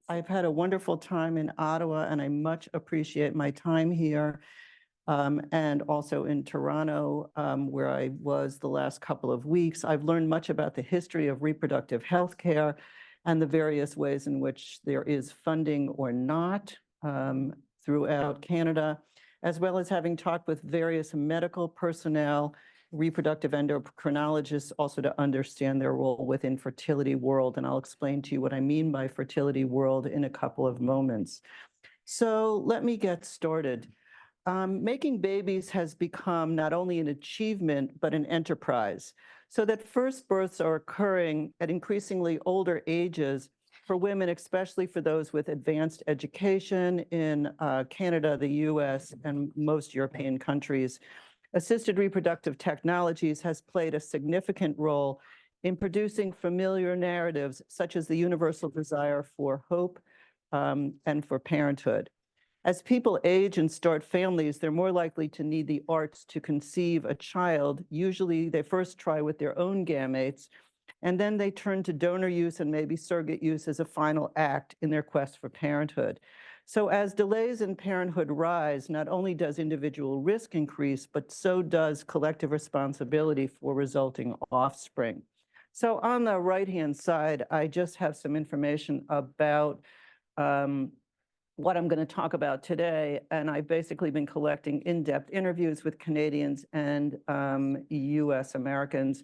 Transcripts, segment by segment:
I've had a wonderful time in Ottawa, and I much appreciate my time here, and also in Toronto, where I was the last couple of weeks. I've learned much about the history of reproductive health care and the various ways in which there is funding or not throughout Canada, as well as having talked with various medical personnel, reproductive endocrinologists, also to understand their role within fertility world. And I'll explain to you what I mean by fertility world in a couple of moments. So let me get started. Making babies has become not only an achievement, but an enterprise. So that first births are occurring at increasingly older ages for women, especially for those with advanced education in Canada, the U.S., and most European countries. Assisted reproductive technologies has played a significant role in producing familiar narratives, such as the universal desire for hope and for parenthood. As people age and start families, they're more likely to need the arts to conceive a child. Usually they first try with their own gametes, and then they turn to donor use and maybe surrogate use as a final act in their quest for parenthood. So as delays in parenthood rise, not only does individual risk increase, but so does collective responsibility for resulting offspring. So on the right-hand side, I just have some information about what I'm going to talk about today. And I've basically been collecting in-depth interviews with Canadians and U.S. Americans.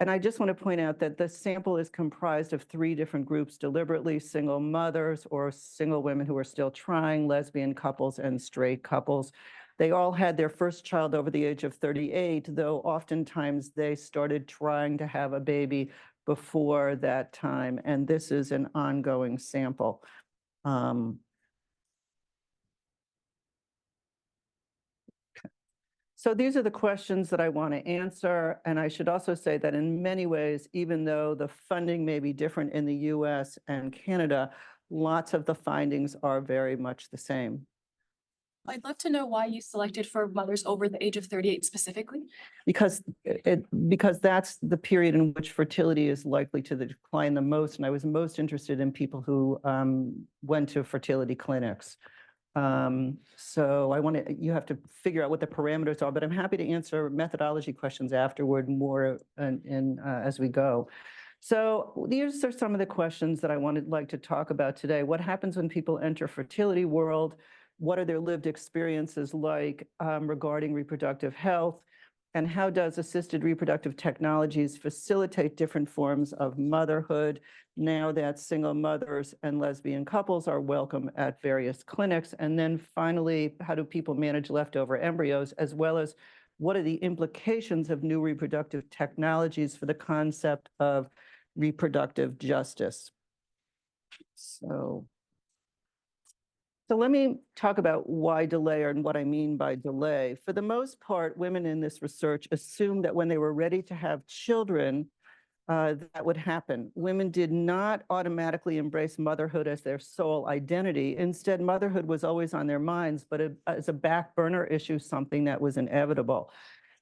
And I just want to point out that the sample is comprised of 3 different groups deliberately: single mothers or single women who are still trying, lesbian couples, and straight couples. They all had their first child over the age of 38, though oftentimes they started trying to have a baby before that time. And this is an ongoing sample. So these are the questions that I want to answer. And I should also say that in many ways, even though the funding may be different in the US and Canada, lots of the findings are very much the same. I'd love to know why you selected for mothers over the age of 38 specifically. Because that's the period in which fertility is likely to decline the most. And I was most interested in people who went to fertility clinics. So you have to figure out what the parameters are, but I'm happy to answer methodology questions afterward more as we go. So these are some of the questions that I like to talk about today. What happens when people enter fertility world? What are their lived experiences like regarding reproductive health? And how does assisted reproductive technologies facilitate different forms of motherhood now that single mothers and lesbian couples are welcome at various clinics? And then finally, how do people manage leftover embryos, as well as what are the implications of new reproductive technologies for the concept of reproductive justice? So let me talk about why delay and what I mean by delay. For the most part, women in this research assumed that when they were ready to have children, that would happen. Women did not automatically embrace motherhood as their sole identity. Instead, motherhood was always on their minds, but as a back burner issue, something that was inevitable.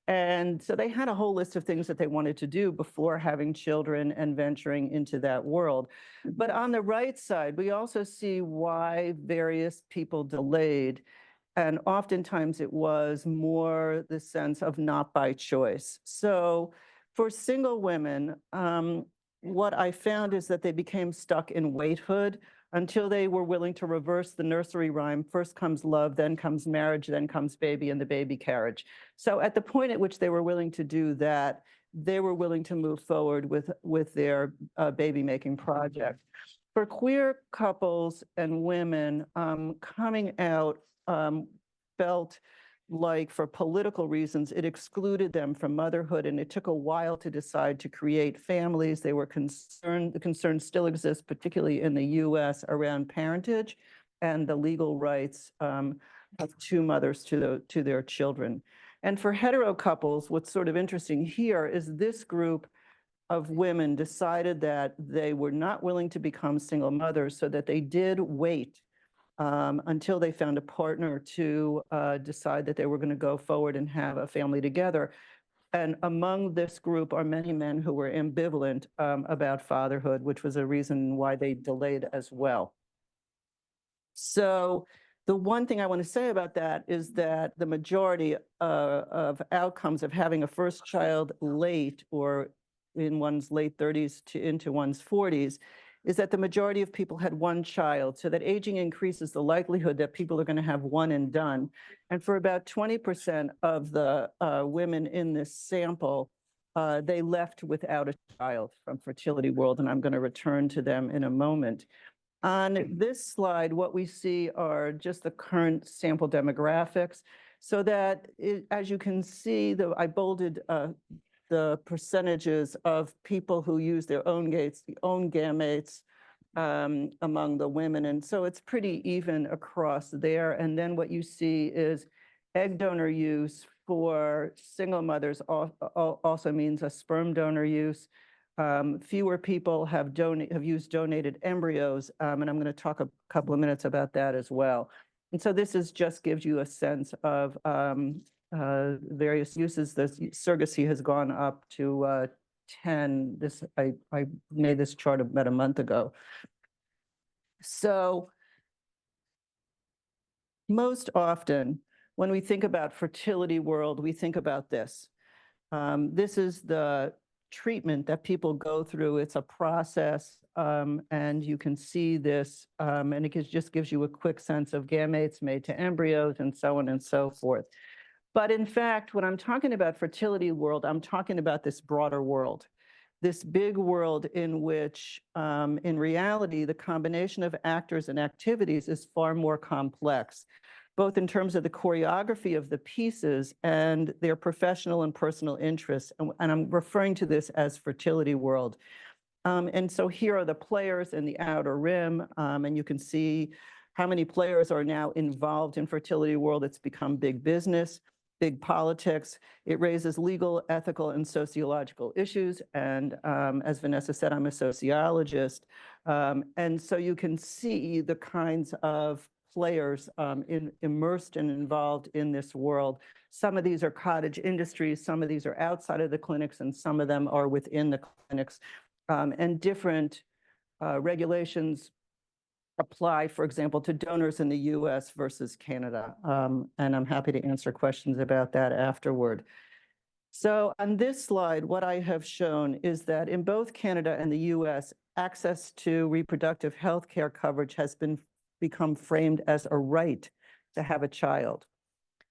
And so they had a whole list of things that they wanted to do before having children and venturing into that world. But on the right side, we also see why various people delayed. And oftentimes it was more the sense of not by choice. So for single women, what I found is that they became stuck in waithood until they were willing to reverse the nursery rhyme. First comes love, then comes marriage, then comes baby and the baby carriage. So at the point at which they were willing to do that, they were willing to move forward with their baby-making project. For queer couples and women, coming out felt like, for political reasons, it excluded them from motherhood, and it took a while to decide to create families. They were concerned, the concern still exists, particularly in the U.S., around parentage and the legal rights of two mothers to their children. And for hetero couples, what's sort of interesting here is this group of women decided that they were not willing to become single mothers, so that they did wait until they found a partner to decide that they were going to go forward and have a family together. And among this group are many men who were ambivalent about fatherhood, which was a reason why they delayed as well. So the one thing I want to say about that is that the majority of outcomes of having a first child late or in one's late 30s to into one's 40s is that the majority of people had one child. So that aging increases the likelihood that people are going to have one and done. And for about 20% of the women in this sample, they left without a child from Fertility World, and I'm going to return to them in a moment. On this slide, what we see are just the current sample demographics, so that as you can see, I bolded the percentages of people who use their own gametes among the women. And so it's pretty even across there. And then what you see is egg donor use for single mothers also means a sperm donor use. Fewer people have used donated embryos, and I'm going to talk a couple of minutes about that as well. And so this just gives you a sense of various uses. The surrogacy has gone up to 10. I made this chart about a month ago. So most often when we think about Fertility World, we think about this. This is the treatment that people go through. It's a process, and you can see this, and it just gives you a quick sense of gametes made to embryos and so on and so forth. But in fact, when I'm talking about Fertility World, I'm talking about this broader world, this big world in which, in reality, the combination of actors and activities is far more complex, both in terms of the choreography of the pieces and their professional and personal interests. And I'm referring to this as Fertility World. And so here are the players in the outer rim, and you can see how many players are now involved in Fertility World. It's become big business, big politics. It raises legal, ethical, and sociological issues. And as Vanessa said, I'm a sociologist. And so you can see the kinds of players immersed and involved in this world. Some of these are cottage industries, some of these are outside of the clinics, and some of them are within the clinics. And different regulations apply, for example, to donors in the U.S. versus Canada. And I'm happy to answer questions about that afterward. So on this slide, what I have shown is that in both Canada and the U.S., access to reproductive health care coverage has become framed as a right to have a child.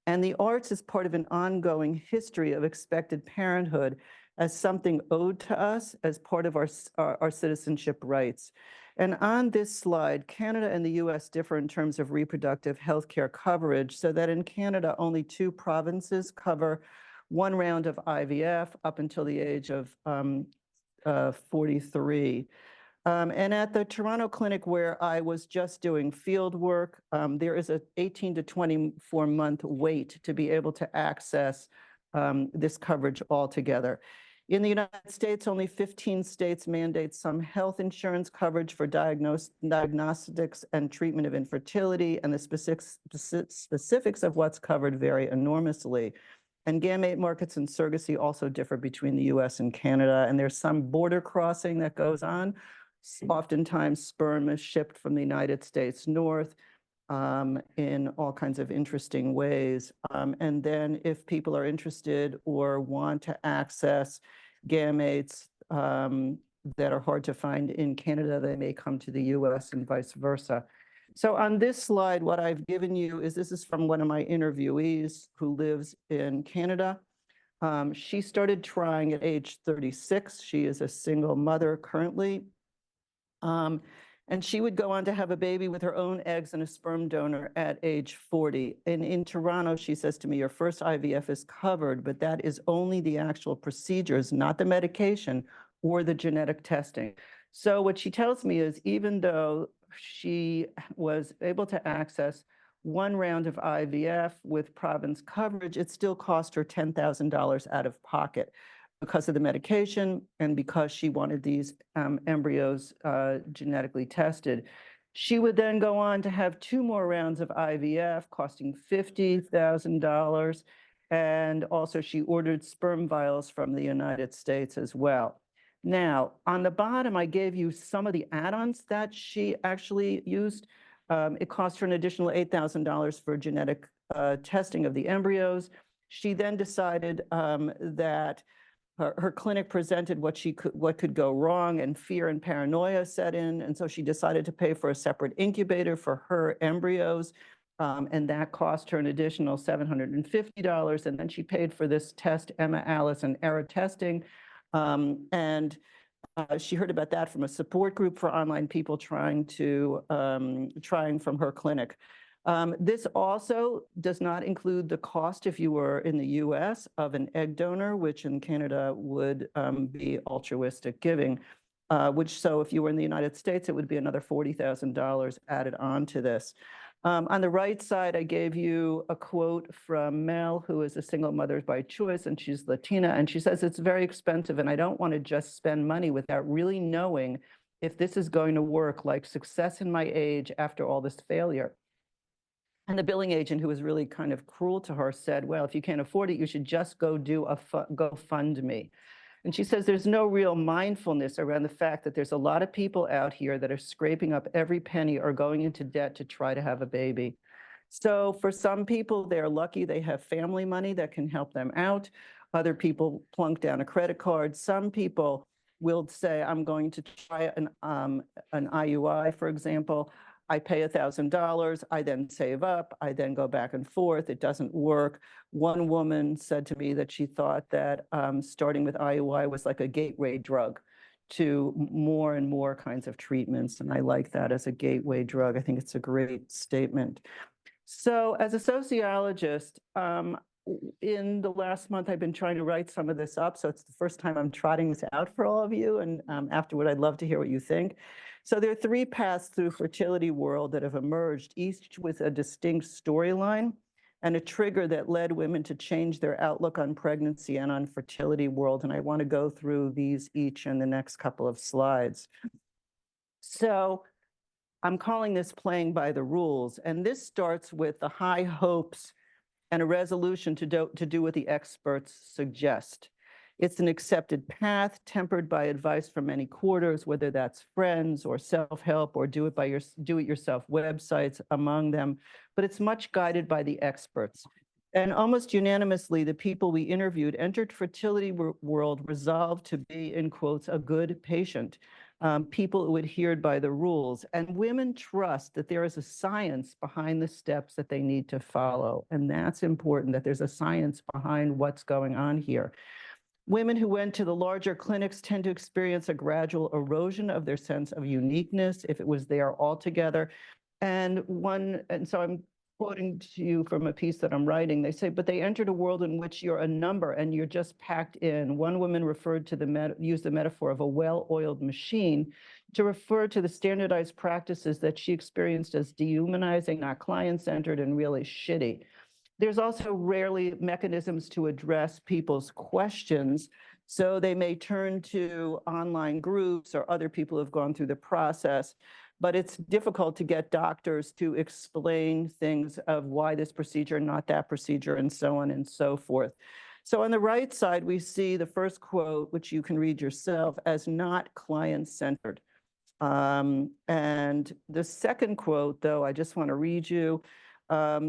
And the arts is part of an ongoing history of expected parenthood as something owed to us as part of our citizenship rights. And on this slide, Canada and the U.S. differ in terms of reproductive health care coverage, so that in Canada, only 2 provinces cover 1 round of IVF up until the age of 43. And at the Toronto clinic where I was just doing field work, there is a 18 to 24-month wait to be able to access this coverage altogether. In the United States, only 15 states mandate some health insurance coverage for diagnostics and treatment of infertility, and the specifics of what's covered vary enormously. And gamete markets and surrogacy also differ between the U.S. and Canada, and there's some border crossing that goes on. Oftentimes, sperm is shipped from the United States north in all kinds of interesting ways. And then if people are interested or want to access gametes that are hard to find in Canada, they may come to the U.S. and vice versa. So on this slide, what I've given you is, this is from one of my interviewees who lives in Canada. She started trying at age 36. She is a single mother currently. And she would go on to have a baby with her own eggs and a sperm donor at age 40. And in Toronto, she says to me, your first IVF is covered, but that is only the actual procedures, not the medication or the genetic testing. So what she tells me is, even though she was able to access 1 round of IVF with province coverage, it still cost her $10,000 out of pocket, because of the medication and because she wanted these embryos genetically tested. She would then go on to have 2 more rounds of IVF costing $50,000. And also she ordered sperm vials from the United States as well. Now, on the bottom, I gave you some of the add-ons that she actually used. It cost her an additional $8,000 for genetic testing of the embryos. She then decided that her clinic presented what could go wrong, and fear and paranoia set in. And so she decided to pay for a separate incubator for her embryos. And that cost her an additional $750. And then she paid for this test, Emma, Alice, and Era testing. She heard about that from a support group for online people trying from her clinic. This also does not include the cost, if you were in the U.S., of an egg donor, which in Canada would be altruistic giving, so if you were in the United States, it would be another $40,000 added on to this. On the right side, I gave you a quote from Mel, who is a single mother by choice, and she's Latina, and she says, "It's very expensive, and I don't want to just spend money without really knowing if this is going to work, like success in my age after all this failure." And the billing agent, who was really kind of cruel to her, said, "Well, if you can't afford it, you should just go do a GoFundMe." And she says there's no real mindfulness around the fact that there's a lot of people out here that are scraping up every penny or going into debt to try to have a baby. So for some people, they're lucky they have family money that can help them out. Other people plunk down a credit card. Some people will say, I'm going to try an IUI, for example. I pay $1,000, I then save up, I then go back and forth, it doesn't work. One woman said to me that she thought that starting with IUI was like a gateway drug to more and more kinds of treatments, and I like that as a gateway drug. I think it's a great statement. So as a sociologist, in the last month, I've been trying to write some of this up. So it's the first time I'm trotting this out for all of you. And afterward, I'd love to hear what you think. So there are 3 paths through fertility world that have emerged, each with a distinct storyline and a trigger that led women to change their outlook on pregnancy and on fertility world. And I want to go through these each in the next couple of slides. So I'm calling this playing by the rules. And this starts with the high hopes and a resolution to do what the experts suggest. It's an accepted path tempered by advice from many quarters, whether that's friends or self-help or do-it-yourself websites among them, but it's much guided by the experts. And almost unanimously, the people we interviewed entered fertility world resolved to be, in quotes, a good patient. People who adhered by the rules, and women trust that there is a science behind the steps that they need to follow. And that's important, that there's a science behind what's going on here. Women who went to the larger clinics tend to experience a gradual erosion of their sense of uniqueness if it was there altogether. And so I'm quoting to you from a piece that I'm writing. They say, but they entered a world in which you're a number and you're just packed in. One woman referred to used the metaphor of a well-oiled machine to refer to the standardized practices that she experienced as dehumanizing, not client-centered, and really shitty. There's also rarely mechanisms to address people's questions. So they may turn to online groups or other people who've gone through the process, but it's difficult to get doctors to explain things of why this procedure, not that procedure, and so on and so forth. So on the right side, we see the first quote, which you can read yourself, as not client-centered. And the second quote, though, I just want to read you.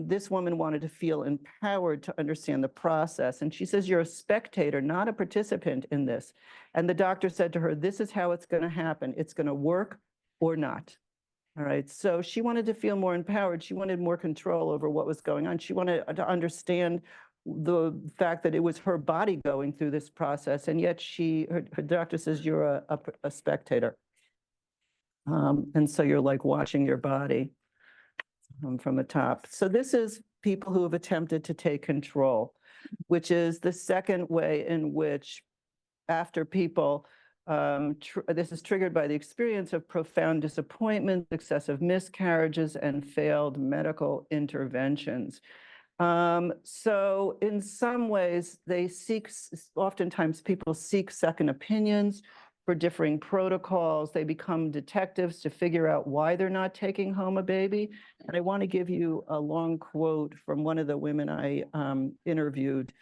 This woman wanted to feel empowered to understand the process. And she says, you're a spectator, not a participant in this. And the doctor said to her, this is how it's going to happen. It's going to work or not. All right. So she wanted to feel more empowered. She wanted more control over what was going on. She wanted to understand the fact that it was her body going through this process. And yet her doctor says, you're a spectator. And so you're like watching your body from the top. So this is people who have attempted to take control, which is the second way in which after people, this is triggered by the experience of profound disappointment, excessive miscarriages, and failed medical interventions. So in some ways, oftentimes people seek second opinions for differing protocols. They become detectives to figure out why they're not taking home a baby. And I want to give you a long quote from one of the women I interviewed.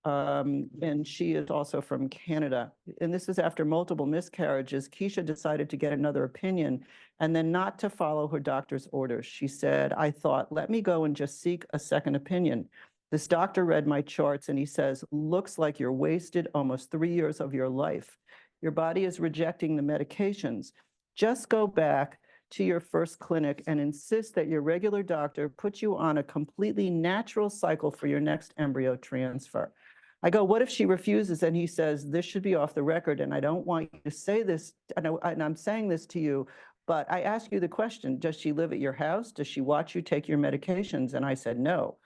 and she is also from Canada. And this is after multiple miscarriages. Keisha decided to get another opinion and then not to follow her doctor's orders. She said, I thought, let me go and just seek a second opinion. This doctor read my charts and he says, looks like you're wasted almost 3 years of your life. Your body is rejecting the medications. Just go back to your first clinic and insist that your regular doctor puts you on a completely natural cycle for your next embryo transfer. I go, what if she refuses? And he says, this should be off the record. And I don't want you to say this. And I'm saying this to you, but I ask you the question, does she live at your house? Does she watch you take your medications? And I said, no.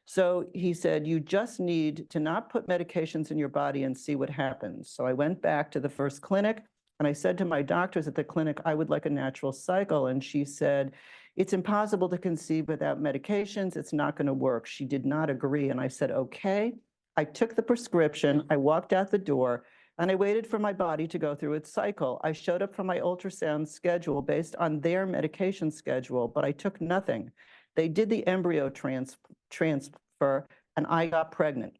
So he said, you just need to not put medications in your body and see what happens. So I went back to the first clinic and I said to my doctors at the clinic, I would like a natural cycle. And she said, it's impossible to conceive without medications. It's not going to work. She did not agree. And I said, okay. I took the prescription, I walked out the door, and I waited for my body to go through its cycle. I showed up for my ultrasound schedule based on their medication schedule, but I took nothing. They did the embryo transfer, and I got pregnant.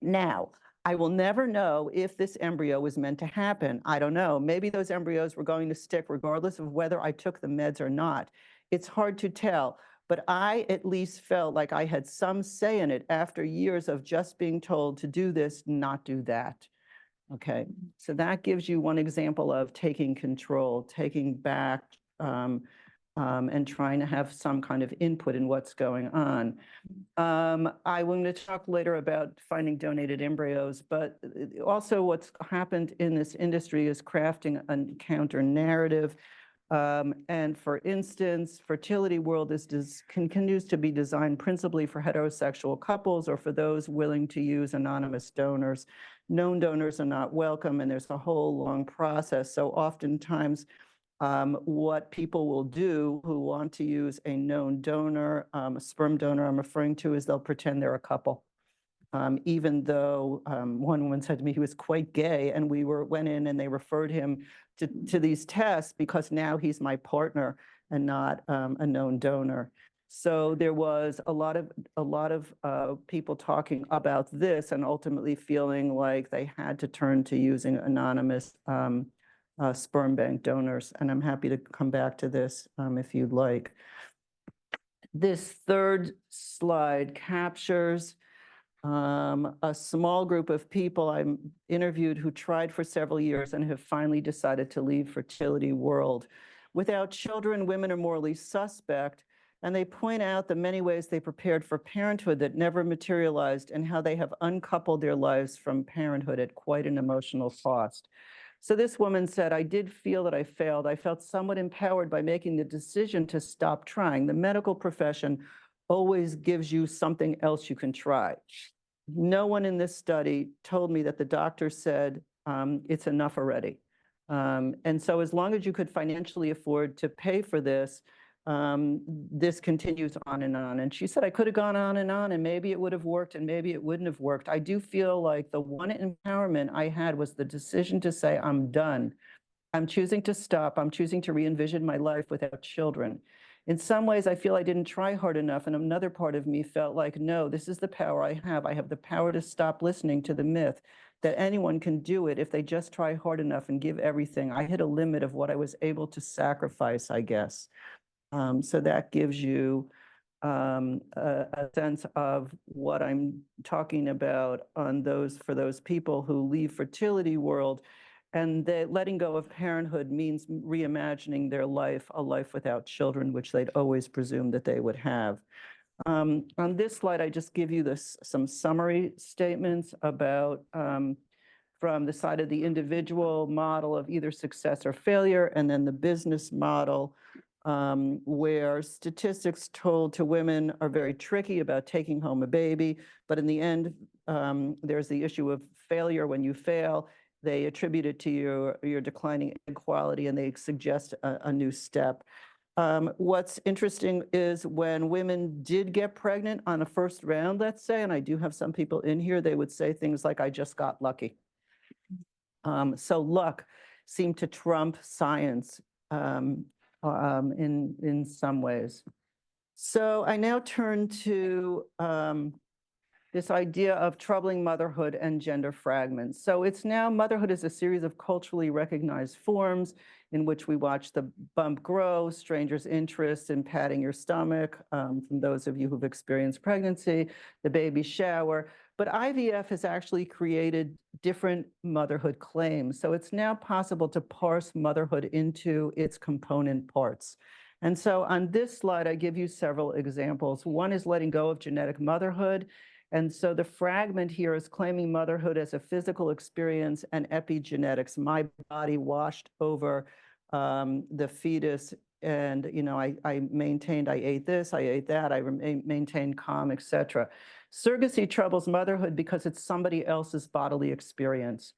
Now, I will never know if this embryo was meant to happen. I don't know. Maybe those embryos were going to stick regardless of whether I took the meds or not. It's hard to tell. But I at least felt like I had some say in it after years of just being told to do this, not do that. Okay, so that gives you one example of taking control, taking back, and trying to have some kind of input in what's going on. I'm going to talk later about finding donated embryos, but also what's happened in this industry is crafting a counter narrative. And for instance, Fertility World continues to be designed principally for heterosexual couples or for those willing to use anonymous donors. Known donors are not welcome, and there's a whole long process. So oftentimes, what people will do who want to use a known donor, a sperm donor I'm referring to, is they'll pretend they're a couple. Even though one woman said to me he was quite gay, and we went in and they referred him to these tests because now he's my partner and not a known donor. So there was a lot of people talking about this and ultimately feeling like they had to turn to using anonymous sperm bank donors. And I'm happy to come back to this if you'd like. This third slide captures a small group of people I interviewed who tried for several years and have finally decided to leave Fertility World. Without children, women are morally suspect, and they point out the many ways they prepared for parenthood that never materialized and how they have uncoupled their lives from parenthood at quite an emotional cost. So this woman said, I did feel that I failed. I felt somewhat empowered by making the decision to stop trying. The medical profession always gives you something else you can try. No one in this study told me that the doctor said, it's enough already. And so as long as you could financially afford to pay for this, this continues on. And she said, I could have gone on, and maybe it would have worked, and maybe it wouldn't have worked. I do feel like the one empowerment I had was the decision to say, I'm done. I'm choosing to stop. I'm choosing to re-envision my life without children. In some ways, I feel I didn't try hard enough, and another part of me felt like, no, this is the power I have. I have the power to stop listening to the myth that anyone can do it if they just try hard enough and give everything. I hit a limit of what I was able to sacrifice, I guess. So that gives you a sense of what I'm talking about for those people who leave Fertility World. And that letting go of parenthood means reimagining their life, a life without children, which they'd always presumed that they would have. On this slide, I just give you some summary statements about from the side of the individual model of either success or failure, and then the business model, where statistics told to women are very tricky about taking home a baby. But in the end, there's the issue of failure when you fail. They attribute it to your declining egg quality, and they suggest a new step. What's interesting is when women did get pregnant on a first round, let's say, and I do have some people in here, they would say things like, I just got lucky. So luck seemed to trump science in some ways. So I now turn to this idea of troubling motherhood and gender fragments. So it's now motherhood is a series of culturally recognized forms in which we watch the bump grow, strangers' interest in patting your stomach, from those of you who've experienced pregnancy, the baby shower. But IVF has actually created different motherhood claims. So it's now possible to parse motherhood into its component parts. And so on this slide, I give you several examples. One is letting go of genetic motherhood. And so the fragment here is claiming motherhood as a physical experience and epigenetics, my body washed over the fetus. And, you know, I maintained, I ate this, I ate that, I maintained calm, etc. Surrogacy troubles motherhood because it's somebody else's bodily experience.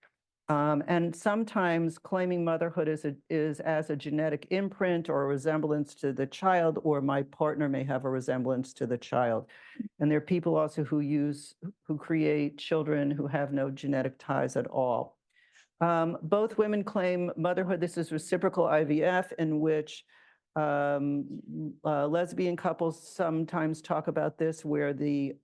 And sometimes claiming motherhood is as a genetic imprint or a resemblance to the child, or my partner may have a resemblance to the child. And there are people also who create children who have no genetic ties at all. Both women claim motherhood. This is reciprocal IVF, in which lesbian couples sometimes talk about this, where the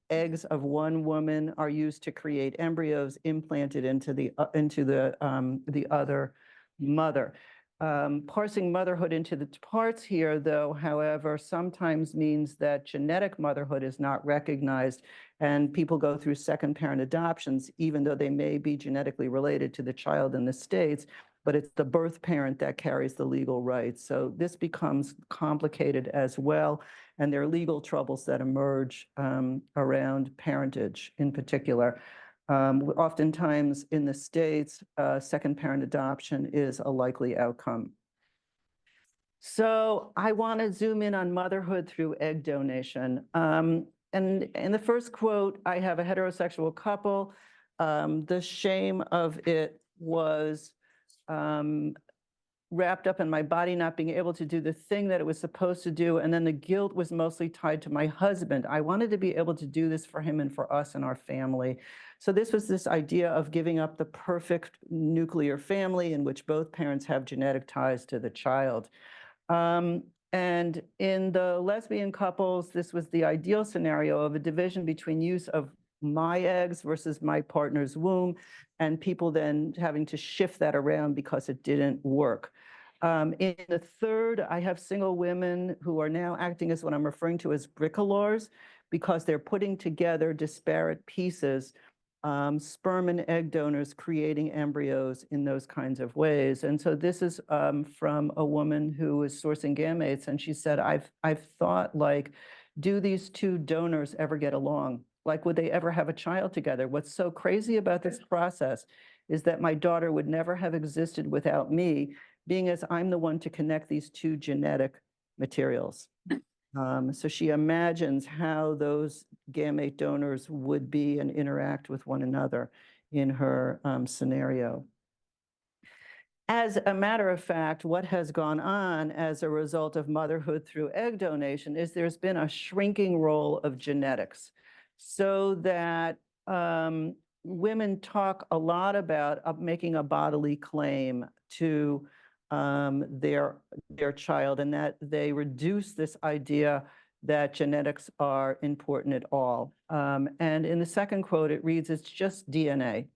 eggs of one woman are used to create embryos implanted into the other mother. Parsing motherhood into the parts here, though, however, sometimes means that genetic motherhood is not recognized, and people go through second parent adoptions, even though they may be genetically related to the child in the States, but it's the birth parent that carries the legal rights. So this becomes complicated as well, and there are legal troubles that emerge around parentage in particular. Oftentimes in the States, second parent adoption is a likely outcome. So I want to zoom in on motherhood through egg donation. And in the first quote, I have a heterosexual couple. The shame of it was wrapped up in my body not being able to do the thing that it was supposed to do. And then the guilt was mostly tied to my husband. I wanted to be able to do this for him and for us and our family. So this was this idea of giving up the perfect nuclear family in which both parents have genetic ties to the child. And in the lesbian couples, this was the ideal scenario of a division between use of my eggs versus my partner's womb, and people then having to shift that around because it didn't work. In the third, I have single women who are now acting as what I'm referring to as bricoleurs, because they're putting together disparate pieces, sperm and egg donors creating embryos in those kinds of ways. And so this is from a woman who is sourcing gametes, and she said, I've thought, like, do these two donors ever get along? Like, would they ever have a child together? What's so crazy about this process is that my daughter would never have existed without me, being as I'm the one to connect these two genetic materials. So she imagines how those gamete donors would be and interact with one another in her scenario. As a matter of fact, what has gone on as a result of motherhood through egg donation is there's been a shrinking role of genetics, so that women talk a lot about making a bodily claim to their child, and that they reduce this idea that genetics are important at all. And in the second quote, it reads, it's just DNA.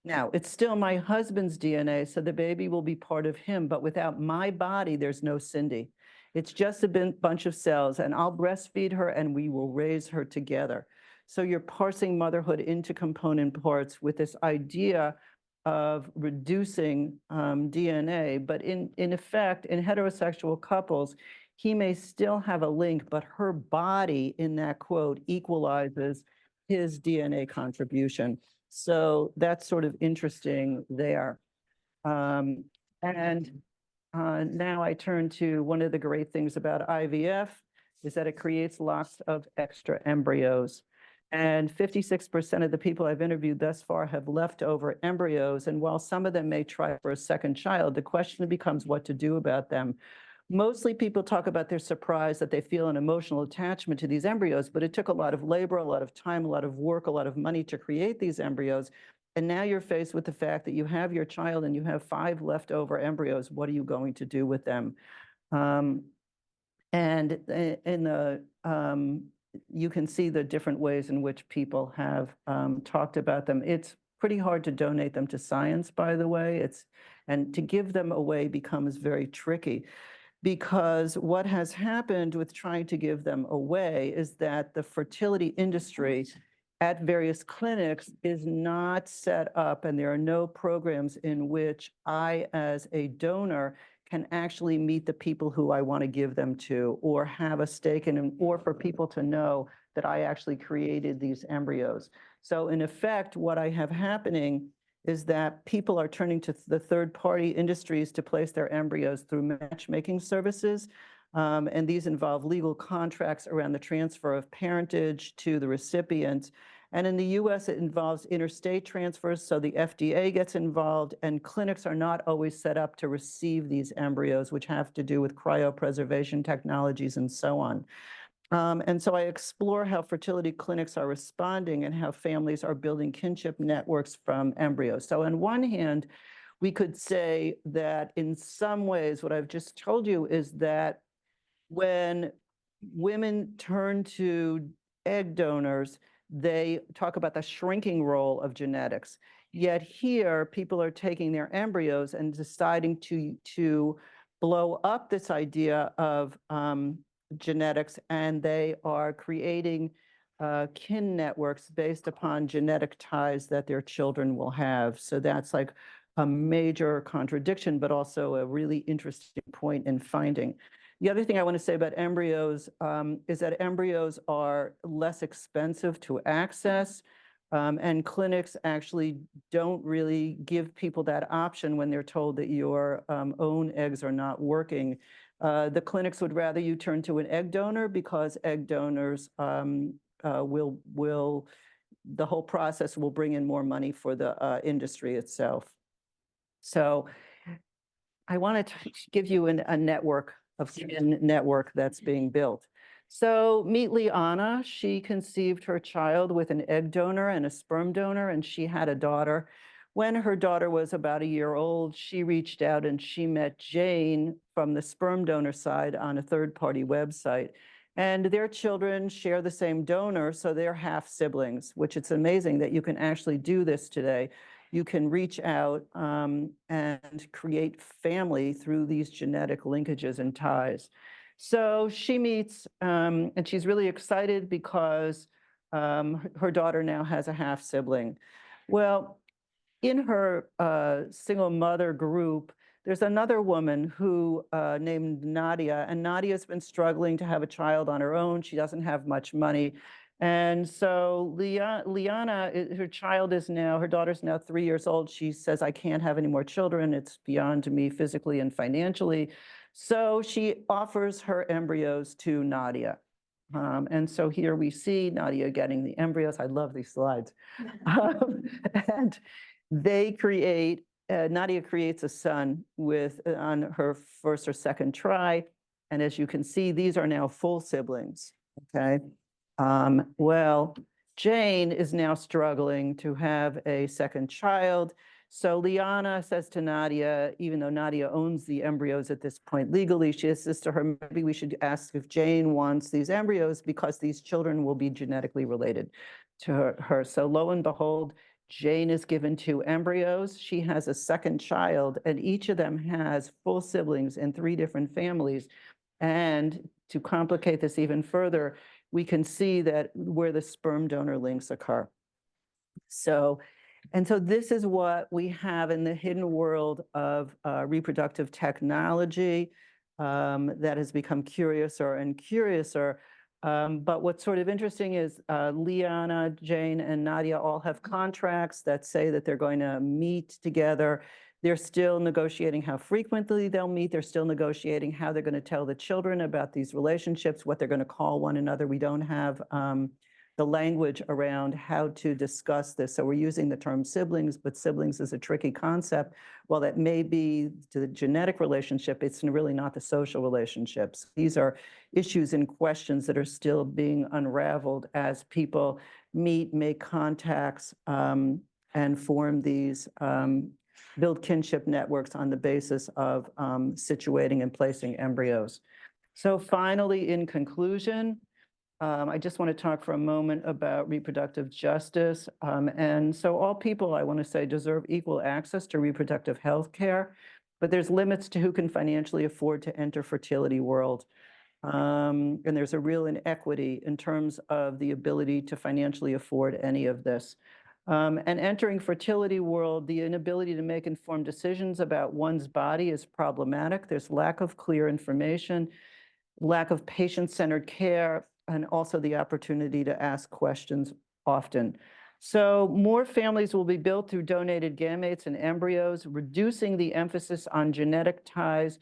Now, it's still my husband's DNA, so the baby will be part of him, but without my body, there's no Cindy. It's just a bunch of cells, and I'll breastfeed her and we will raise her together. So you're parsing motherhood into component parts with this idea of reducing DNA, but in effect, in heterosexual couples, he may still have a link, but her body in that quote equalizes his DNA contribution. So that's sort of interesting there. And now I turn to one of the great things about IVF is that it creates lots of extra embryos. And 56% of the people I've interviewed thus far have leftover embryos. And while some of them may try for a second child, the question becomes what to do about them. Mostly people talk about their surprise that they feel an emotional attachment to these embryos, but it took a lot of labor, a lot of time, a lot of work, a lot of money to create these embryos. And now you're faced with the fact that you have your child and you have 5 leftover embryos. What are you going to do with them? And in the you can see the different ways in which people have talked about them. It's pretty hard to donate them to science, by the way. And to give them away becomes very tricky, because what has happened with trying to give them away is that the fertility industry at various clinics is not set up, and there are no programs in which I, as a donor, can actually meet the people who I want to give them to, or have a stake in them, or for people to know that I actually created these embryos. So in effect, what I have happening is that people are turning to the third-party industries to place their embryos through matchmaking services. And these involve legal contracts around the transfer of parentage to the recipient. And in the U.S., it involves interstate transfers, so the FDA gets involved, and clinics are not always set up to receive these embryos, which have to do with cryopreservation technologies and so on. And so I explore how fertility clinics are responding and how families are building kinship networks from embryos. So on one hand, we could say that in some ways, what I've just told you is that when women turn to egg donors, they talk about the shrinking role of genetics. Yet here, people are taking their embryos and deciding to blow up this idea of genetics, and they are creating kin networks based upon genetic ties that their children will have. So that's like a major contradiction, but also a really interesting point in finding. The other thing I want to say about embryos is that embryos are less expensive to access, and clinics actually don't really give people that option when they're told that your own eggs are not working. The clinics would rather you turn to an egg donor, because egg donors will the whole process will bring in more money for the industry itself. So I wanted to give you a network that's being built. So meet Liana. She conceived her child with an egg donor and a sperm donor, and she had a daughter. When her daughter was about a year old, she reached out and she met Jane from the sperm donor side on a third-party website. And their children share the same donor, so they're half siblings, which it's amazing that you can actually do this today. You can reach out and create family through these genetic linkages and ties. So she meets, and she's really excited because her daughter now has a half sibling. Well, in her single mother group, there's another woman who named Nadia, and Nadia's been struggling to have a child on her own. She doesn't have much money. And so Liana, her daughter's now 3 years old. She says, I can't have any more children. It's beyond me physically and financially. So she offers her embryos to Nadia. And so here we see Nadia getting the embryos. I love these slides. And they create, Nadia creates a son on her first or second try. And as you can see, these are now full siblings, okay? Well, Jane is now struggling to have a second child. So Liana says to Nadia, even though Nadia owns the embryos at this point legally, she says to her, maybe we should ask if Jane wants these embryos, because these children will be genetically related to her. So lo and behold, Jane is given 2 embryos. She has a second child, and each of them has full siblings in 3 different families. And to complicate this even further, we can see that where the sperm donor links occur. So this is what we have in the hidden world of reproductive technology that has become curiouser and curiouser. But what's sort of interesting is Liana, Jane, and Nadia all have contracts that say that they're going to meet together. They're still negotiating how frequently they'll meet. They're still negotiating how they're going to tell the children about these relationships, what they're going to call one another. We don't have the language around how to discuss this. So we're using the term siblings, but siblings is a tricky concept. While that may be the genetic relationship, it's really not the social relationships. These are issues and questions that are still being unraveled as people meet, make contacts, and form these build kinship networks on the basis of situating and placing embryos. So finally, in conclusion, I just want to talk for a moment about reproductive justice. And so all people, I want to say, deserve equal access to reproductive health care, but there's limits to who can financially afford to enter fertility world. And there's a real inequity in terms of the ability to financially afford any of this. And entering fertility world, the inability to make informed decisions about one's body is problematic. There's lack of clear information, lack of patient-centered care, and also the opportunity to ask questions often. So more families will be built through donated gametes and embryos, reducing the emphasis on genetic ties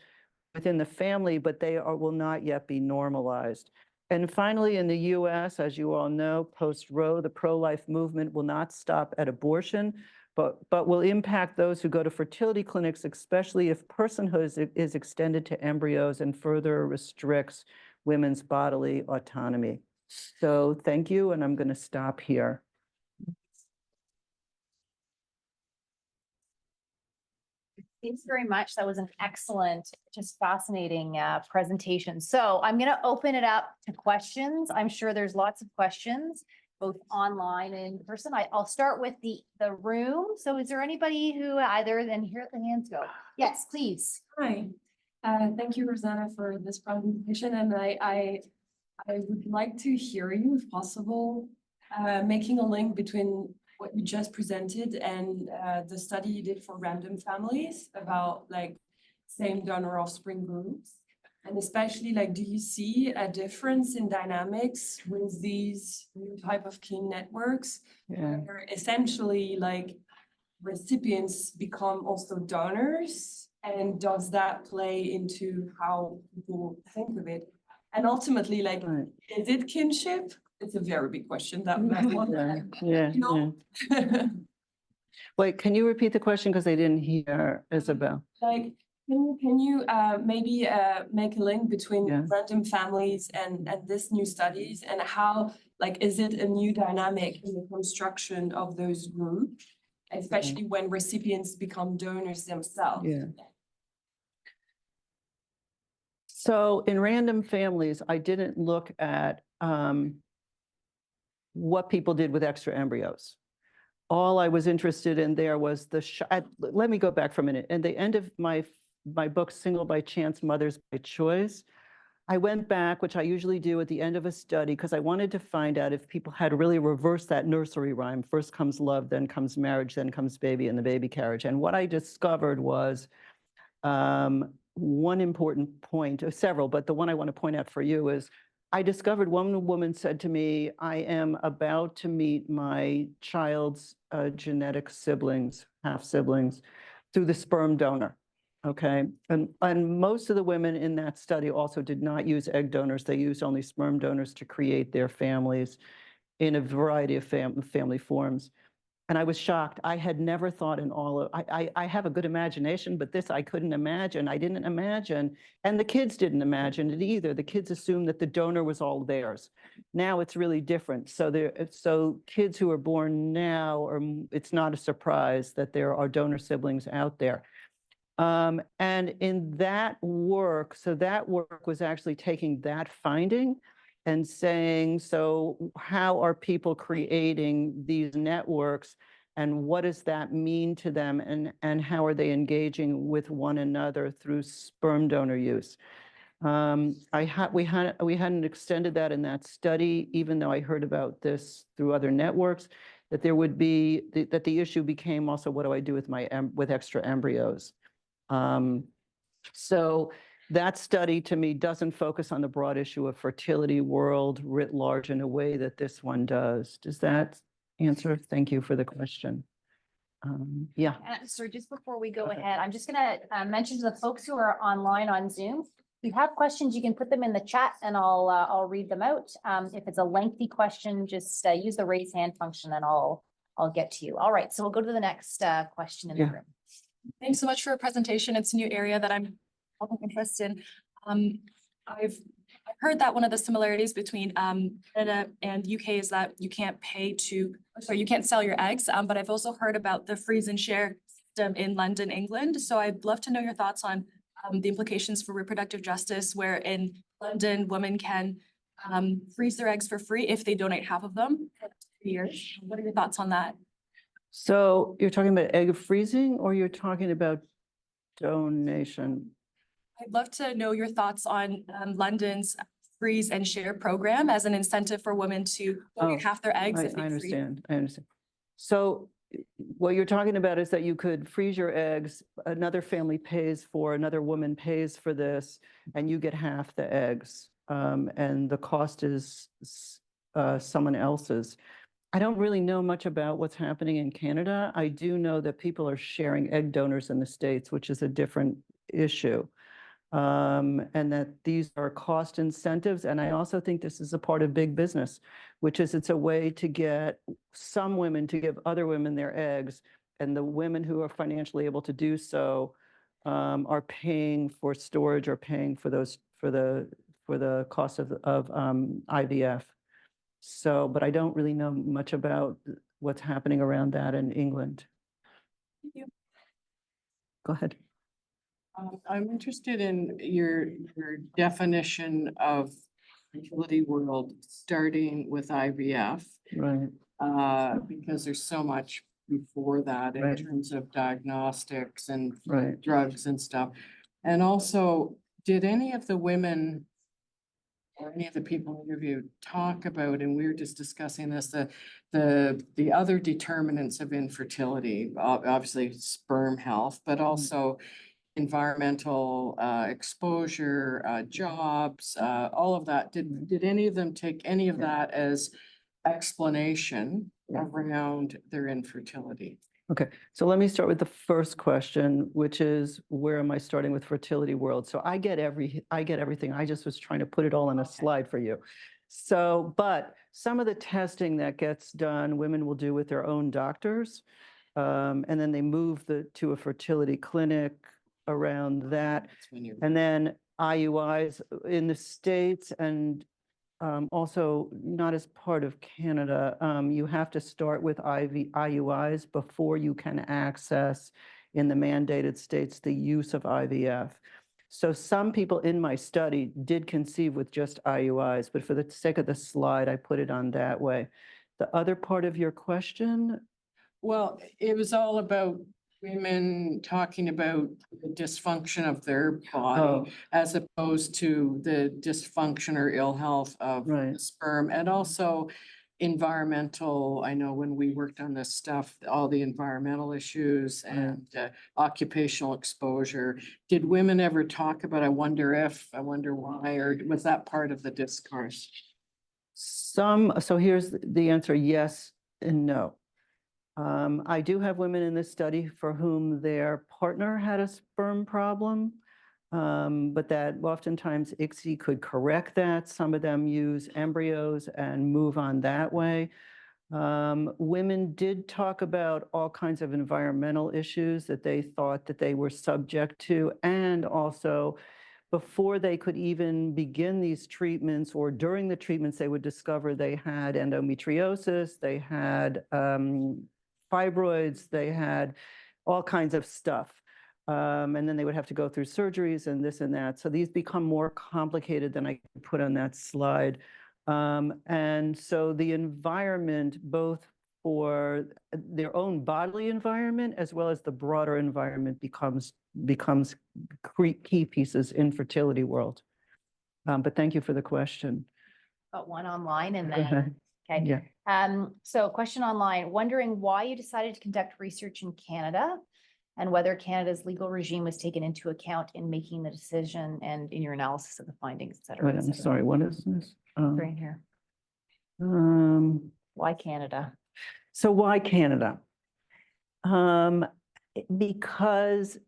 within the family, but they will not yet be normalized. And finally, in the U.S., as you all know, post-Roe, the pro-life movement will not stop at abortion, but will impact those who go to fertility clinics, especially if personhood is extended to embryos and further restricts women's bodily autonomy. So thank you, and I'm going to stop here. Thanks very much. That was an excellent, just fascinating presentation. So I'm going to open it up to questions. I'm sure there's lots of questions, both online and in person. I'll start with the room. So is there anybody who either, then here the hands go. Yes, please. Hi, thank you, Rosanna, for this presentation. And I would like to hear you, if possible, making a link between what you just presented and the study you did for random families about like same donor offspring groups. And especially like, do you see a difference in dynamics with these new type of kin networks? Yeah. Where essentially like recipients become also donors? And does that play into how people think of it? And ultimately, like, Right. is it kinship? It's a very big question. That one. Yeah. You know? Wait, can you repeat the question because I didn't hear Isabel? Like, can you maybe make a link between Yeah. random families and this new studies and how, like, is it a new dynamic in the construction of those groups, especially when recipients become donors themselves? Yeah. So in random families, I didn't look at what people did with extra embryos. All I was interested in there was let me go back for a minute. At the end of my book, Single by Chance, Mothers by Choice, I went back, which I usually do at the end of a study, because I wanted to find out if people had really reversed that nursery rhyme. First comes love, then comes marriage, then comes baby and the baby carriage. And what I discovered was one important point, or several, but the one I want to point out for you is I discovered one woman said to me, I am about to meet my child's genetic siblings, half siblings, through the sperm donor. Okay. And most of the women in that study also did not use egg donors. They used only sperm donors to create their families in a variety of family forms. And I was shocked. I had never thought in all of, I have a good imagination, but this I couldn't imagine. I didn't imagine, and the kids didn't imagine it either. The kids assumed that the donor was all theirs. Now it's really different. So kids who are born now, it's not a surprise that there are donor siblings out there. And in that work, so that work was actually taking that finding and saying, so how are people creating these networks and what does that mean to them and how are they engaging with one another through sperm donor use? We hadn't extended that in that study, even though I heard about this through other networks, that there would be, that the issue became also, what do I do with with extra embryos? So that study to me doesn't focus on the broad issue of fertility world writ large in a way that this one does. Does that answer? Thank you for the question. Yeah. So just before we go ahead, I'm just going to mention to the folks who are online on Zoom, if you have questions, you can put them in the chat and I'll read them out. If it's a lengthy question, just use the raise hand function and I'll get to you. All right, so we'll go to the next question in the room. Thanks so much for a presentation. It's a new area that I'm interested in. I've heard that one of the similarities between Canada and UK is that you can't you can't sell your eggs. But I've also heard about the freeze and share system in London, England. So I'd love to know your thoughts on the implications for reproductive justice, where in London, women can freeze their eggs for free if they donate half of them for 2 years. What are your thoughts on that? So you're talking about egg freezing or you're talking about donation? I'd love to know your thoughts on London's freeze and share program as an incentive for women to donate Oh, half their eggs I if they freeze. understand, I understand. So what you're talking about is that you could freeze your eggs, another family pays for, another woman pays for this, and you get half the eggs. And the cost is someone else's. I don't really know much about what's happening in Canada. I do know that people are sharing egg donors in the States, which is a different issue. And that these are cost incentives. And I also think this is a part of big business, which is it's a way to get some women to give other women their eggs. And the women who are financially able to do so are paying for storage or paying for those for the cost of IVF. So, but I don't really know much about what's happening around that in England. Thank you. Go ahead. I'm interested in your definition of fertility world, starting with IVF, Right. because there's so much before that in Right. terms of diagnostics and Right. drugs and stuff. And also, did any of the women or any of the people interviewed talk about, and we were just discussing this, the other determinants of infertility, obviously sperm health, but also environmental exposure, jobs, all of that. Did any of them take any of that as explanation around their infertility? Okay, so let me start with the first question, which is where am I starting with fertility world? So I get everything. I just was trying to put it all on a slide for you. So, but some of the testing that gets done, women will do with their own doctors. And then they move to a fertility clinic around that. That's when you're. And then IUIs in the States and also not as part of Canada, you have to start with IUIs before you can access in the mandated states the use of IVF. So some people in my study did conceive with just IUIs, but for the sake of the slide, I put it on that way. The other part of your question? Well, it was all about women talking about the dysfunction of their body as opposed to the dysfunction or ill health of Right. the sperm, and also environmental. I know when we worked on this stuff, all the environmental issues and occupational exposure. Did women ever talk about, I wonder if, I wonder why, or was that part of the discourse? So here's the answer, yes and no. I do have women in this study for whom their partner had a sperm problem, but that oftentimes ICSI could correct that. Some of them use embryos and move on that way. Women did talk about all kinds of environmental issues that they thought that they were subject to, and also before they could even begin these treatments or during the treatments, they would discover they had endometriosis, they had fibroids, they had all kinds of stuff. And then they would have to go through surgeries and this and that. So these become more complicated than I could put on that slide. And so the environment, both for their own bodily environment as well as the broader environment becomes key pieces in fertility world. But thank you for the question. Got one online and Go then, ahead. okay. Yeah. So question online, wondering why you decided to conduct research in Canada and whether Canada's legal regime was taken into account in making the decision and in your analysis of the findings, et cetera. Wait, I'm sorry, what is this? Right here. Why Canada? So why Canada? Because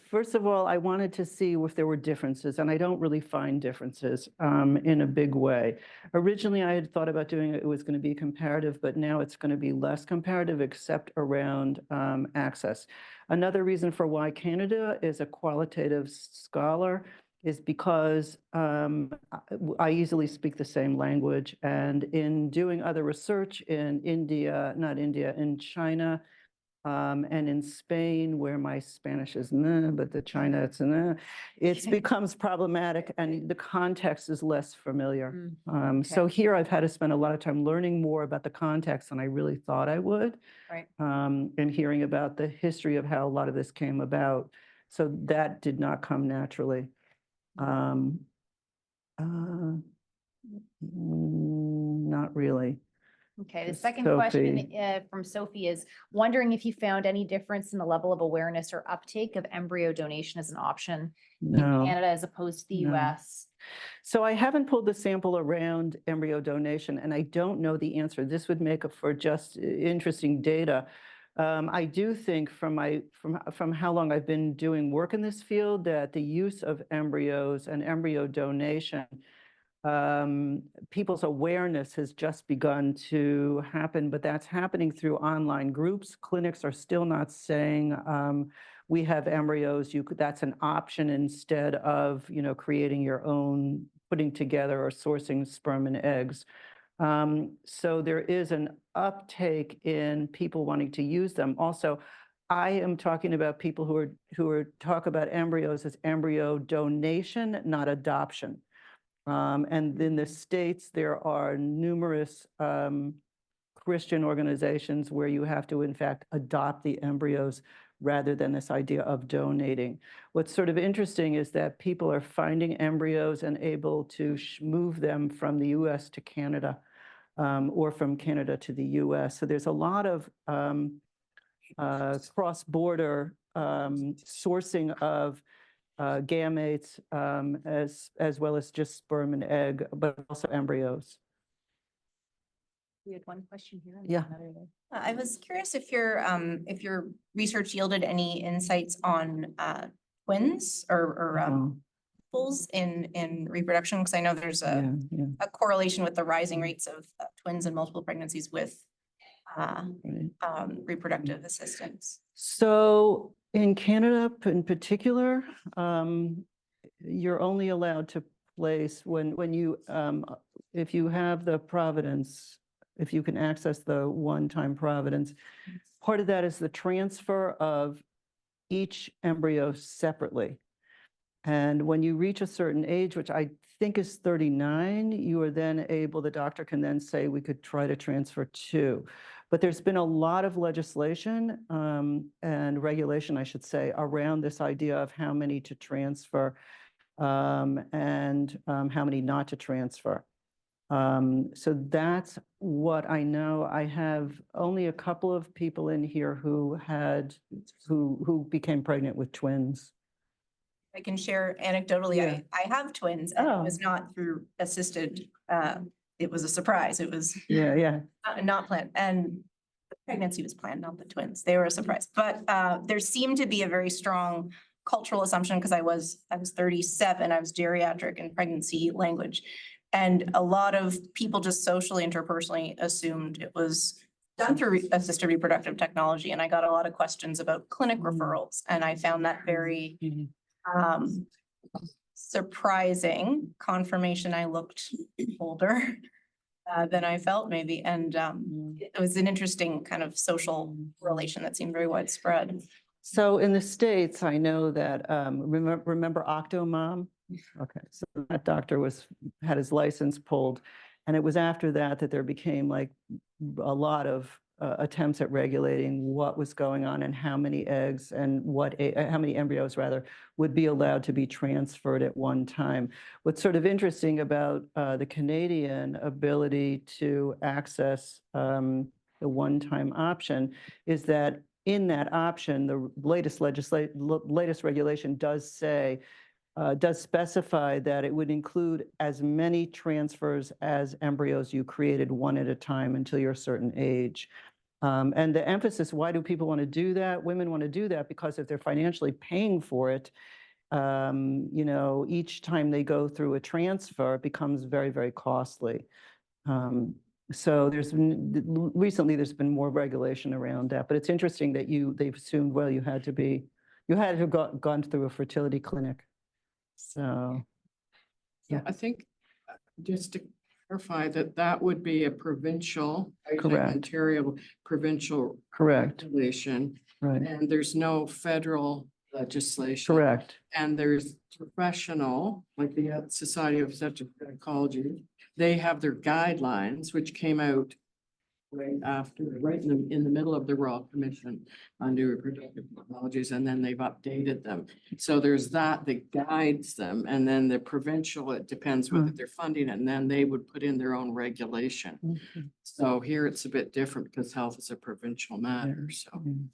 first of all, I wanted to see if there were differences, and I don't really find differences in a big way. Originally, I had thought about doing it was going to be comparative, but now it's going to be less comparative, except around access. Another reason for why Canada is a qualitative scholar is because I easily speak the same language, and in doing other research in in China, And in Spain, where my Spanish is nah, but the China it's nah, it becomes problematic and the context is less familiar. So here I've had to spend a lot of time learning more about the context than I really thought I would. Right. And hearing about the history of how a lot of this came about. So that did not come naturally. Not really. Okay, the Just second Sophie. question from Sophie is wondering if you found any difference in the level of awareness or uptake of embryo donation as an option in No. Canada as opposed to the No. US. So I haven't pulled the sample around embryo donation, and I don't know the answer. This would make for just interesting data. I do think from how long I've been doing work in this field that the use of embryos and embryo donation, people's awareness has just begun to happen, but that's happening through online groups. Clinics are still not saying, we have embryos, that's an option instead of, creating your own, putting together or sourcing sperm and eggs. So there is an uptake in people wanting to use them. Also, I am talking about people who are talk about embryos as embryo donation, not adoption. And in the States, there are numerous Christian organizations where you have to, in fact, adopt the embryos rather than this idea of donating. What's sort of interesting is that people are finding embryos and able to move them from the U.S. to Canada, or from Canada to the U.S. So there's a lot of cross-border sourcing of gametes, as well as just sperm and egg, but also embryos. We had one question here. And Yeah. another there. I was curious if your research yielded any insights on twins or couples in reproduction, because I know there's a correlation with the rising rates of twins and multiple pregnancies with reproductive assistance. So in Canada in particular, you're only allowed to place when you, if you have the providence, if you can access the one-time providence, part of that is the transfer of each embryo separately. And when you reach a certain age, which I think is 39, you are then able, the doctor can then say we could try to transfer two. But there's been a lot of legislation and regulation, I should say, around this idea of how many to transfer and how many not to transfer. So that's what I know. I have only a couple of people in here who became pregnant with twins. I can share anecdotally, Yeah. I have twins, and Oh. it was not through assisted, it was a surprise. It was Yeah. not planned, and the pregnancy was planned, not the twins. They were a surprise. But there seemed to be a very strong cultural assumption, because I was 37, I was geriatric in pregnancy language. And a lot of people just socially, interpersonally assumed it was done through assisted reproductive technology. And I got a lot of questions about clinic referrals, and I found that very surprising confirmation. I looked older than I felt maybe. And it was an interesting kind of social relation that seemed very widespread. So in the States, I know that, remember Octomom? Okay, so that doctor had his license pulled, and it was after that there became like a lot of attempts at regulating what was going on and how many eggs and how many embryos rather would be allowed to be transferred at one time. What's sort of interesting about the Canadian ability to access the one-time option is that in that option, the latest regulation does specify that it would include as many transfers as embryos you created one at a time until you're a certain age. And the emphasis, why do people want to do that? Women want to do that because if they're financially paying for it, each time they go through a transfer, it becomes very, very costly. So recently there's been more regulation around that, but it's interesting that they've assumed, well, you had to have gone through a fertility clinic. So, Yeah, I think just to clarify that that would be a provincial, I think Correct. Ontario provincial Correct, regulation, right, and there's no federal legislation. correct. And there's professional, like the Society of Obstetric Gynecology, they have their guidelines, which came out right after, right in the middle of the Royal Commission on New Reproductive Technologies, and then they've updated them. So there's that guides them, and then the provincial, it depends whether they're funding it, and then they would put in their own regulation. Okay. So here it's a bit different because health is a provincial matter, so. Mm.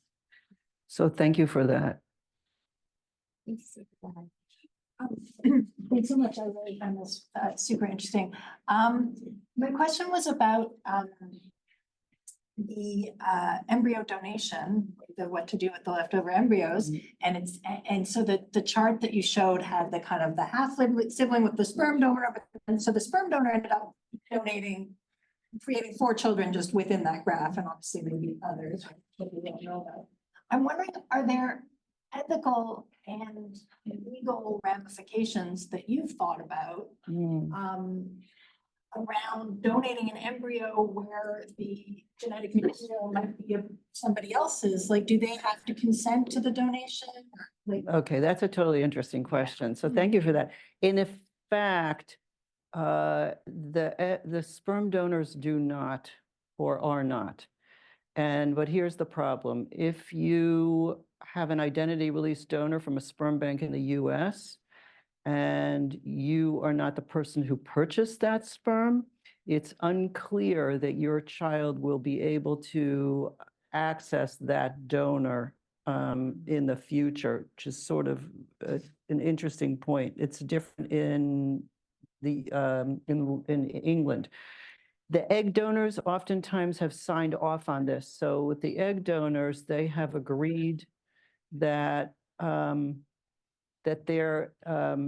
So thank you for that. Thanks so much. I really found this super interesting. My question was about the embryo donation, the what to do with the leftover embryos. And so the chart that you showed had the kind of the sibling with the sperm donor. And so the sperm donor ended up creating 4 children just within that graph, and obviously maybe others that we don't know about. I'm wondering, are there ethical and legal ramifications that you've thought about around donating an embryo where the genetic material might be of somebody else's? Like, do they have to consent to the donation? Like, Okay, that's a totally interesting question. So thank you for that. In fact, the sperm donors do not or are not. But here's the problem. If you have an identity release donor from a sperm bank in the U.S., and you are not the person who purchased that sperm, it's unclear that your child will be able to access that donor in the future, which is sort of an interesting point. It's different in England. The egg donors oftentimes have signed off on this. So with the egg donors, they have agreed that their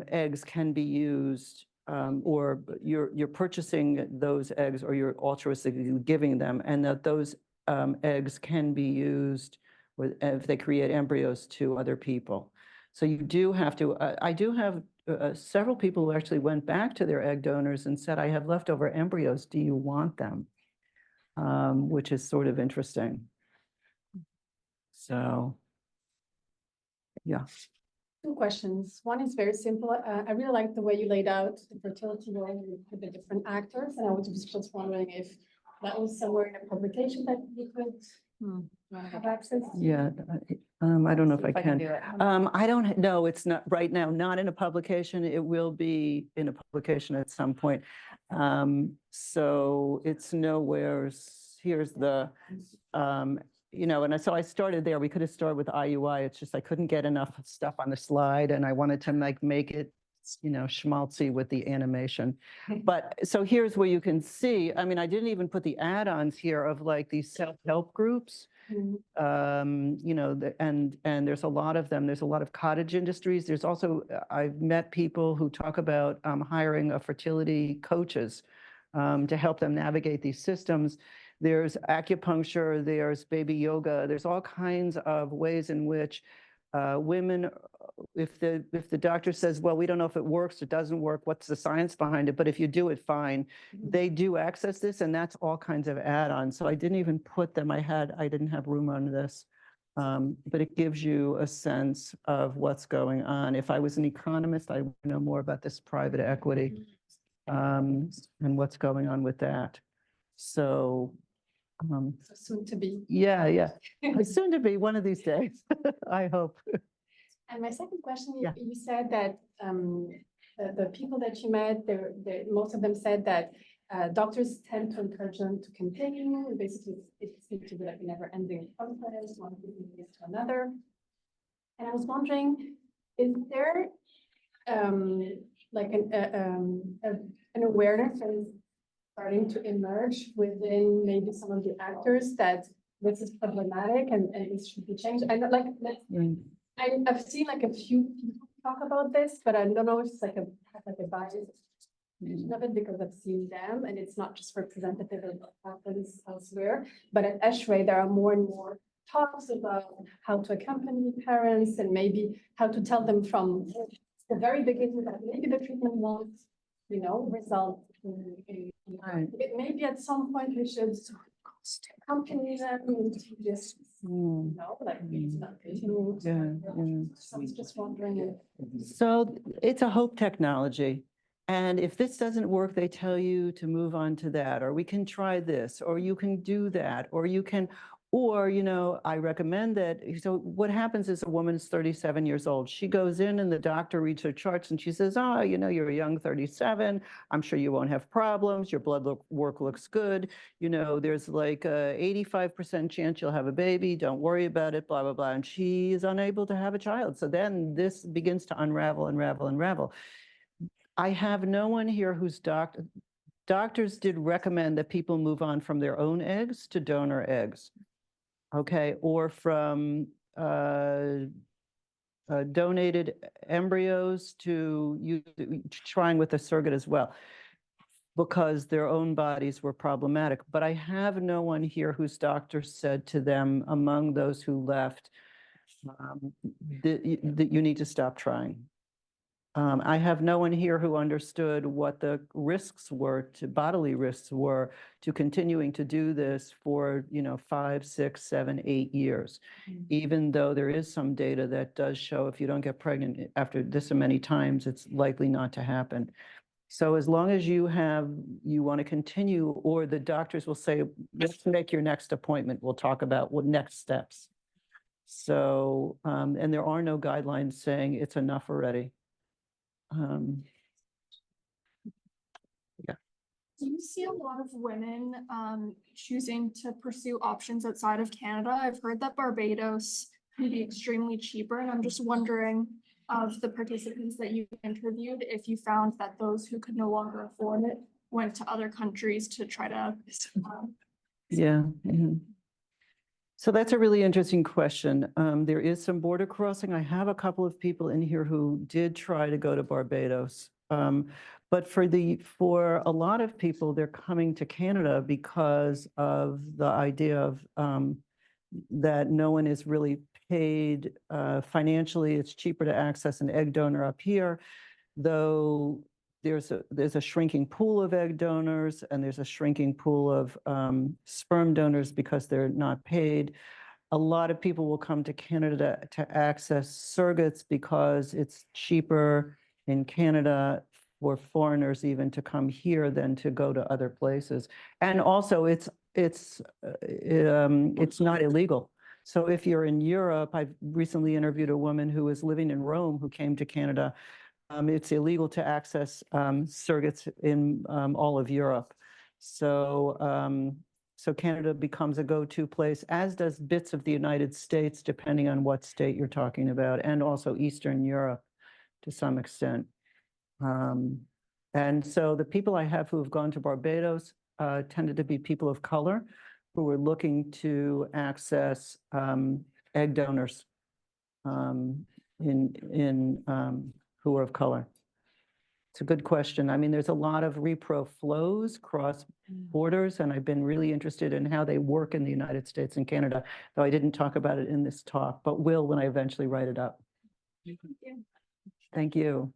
eggs can be used, or you're purchasing those eggs, or you're altruistically giving them, and that those eggs can be used if they create embryos to other people. So you do have to, I do have several people who actually went back to their egg donors and said, I have leftover embryos, do you want them? Which is sort of interesting. So, yeah. 2 questions. One is very simple. I really like the way you laid out the fertility role with the different actors. And I was just wondering if that was somewhere in a publication that you could have access to. Yeah, I don't know if I can. do it. I don't know. It's not right now, not in a publication. It will be in a publication at some point. So it's nowhere. Here's the, and so I started there. We could have started with IUI. It's just I couldn't get enough stuff on the slide, and I wanted to make it, schmaltzy with the animation. But so here's where you can see. I mean, I didn't even put the add-ons here of like these self-help groups. And there's a lot of them. There's a lot of cottage industries. There's also, I've met people who talk about hiring a fertility coaches to help them navigate these systems. There's acupuncture, there's baby yoga, there's all kinds of ways in which women, if the doctor says, well, we don't know if it works, it doesn't work, what's the science behind it, but if you do it, fine. They do access this, and that's all kinds of add-ons. So I didn't even put them, I didn't have room on this, but it gives you a sense of what's going on. If I was an economist, I would know more about this private equity and what's going on with that. So, So soon to be. yeah. Soon to be, one of these days, I hope. And my second question, Yeah. you said that the people that you met, most of them said that doctors tend to encourage them to continue. Basically, it seems to be like a never-ending process, one thing leads to another. And I was wondering, is there like an awareness that is starting to emerge within maybe some of the actors that this is problematic and it should be changed? And like, I've seen like a few people talk about this, but I don't know if it's like a bias of it, because I've seen them and it's not just representative of what happens elsewhere. But at ESHRE, there are more and more talks about how to accompany parents and maybe how to tell them from the very beginning that maybe the treatment won't, result in Right. Maybe at some point we should accompany them into this, Mm. like it's not continuing. So I was just wondering if. So it's a hope technology. And if this doesn't work, they tell you to move on to that, or we can try this, or you can do that, or you can, or, I recommend that. So what happens is a woman is 37 years old. She goes in and the doctor reads her charts and she says, oh, you're a young 37. I'm sure you won't have problems. Your work looks good. There's like a 85% chance you'll have a baby. Don't worry about it, blah, blah, blah. And she is unable to have a child. So then this begins to unravel. I have no one here who's doctors did recommend that people move on from their own eggs to donor eggs, okay, or from donated embryos to trying with a surrogate as well, because their own bodies were problematic. But I have no one here whose doctor said to them, among those who left, that you need to stop trying. I have no one here who understood what the bodily risks were to continuing to do this for, 5, 6, 7, 8 years. Even though there is some data that does show if you don't get pregnant after this many times, it's likely not to happen. So as long as you want to continue, or the doctors will say, let's make your next appointment. We'll talk about what next steps. So, and there are no guidelines saying it's enough already. Yeah. Do you see a lot of women choosing to pursue options outside of Canada? I've heard that Barbados can be extremely cheaper, and I'm just wondering, of the participants that you interviewed, if you found that those who could no longer afford it went to other countries to try to. Yeah. So that's a really interesting question. There is some border crossing. I have a couple of people in here who did try to go to Barbados. But for a lot of people, they're coming to Canada because of the idea of that no one is really paid financially. It's cheaper to access an egg donor up here, though there's a shrinking pool of egg donors and there's a shrinking pool of sperm donors because they're not paid. A lot of people will come to Canada to access surrogates because it's cheaper in Canada for foreigners even to come here than to go to other places. And also it's not illegal. So if you're in Europe, I've recently interviewed a woman who was living in Rome who came to Canada. It's illegal to access surrogates in all of Europe. So Canada becomes a go-to place, as does bits of the United States, depending on what state you're talking about, and also Eastern Europe to some extent. And so the people I have who have gone to Barbados tended to be people of color who were looking to access egg donors who are of color. It's a good question. I mean, there's a lot of repro flows cross borders, and I've been really interested in how they work in the United States and Canada, though I didn't talk about it in this talk, but will when I eventually write it up. Thank you.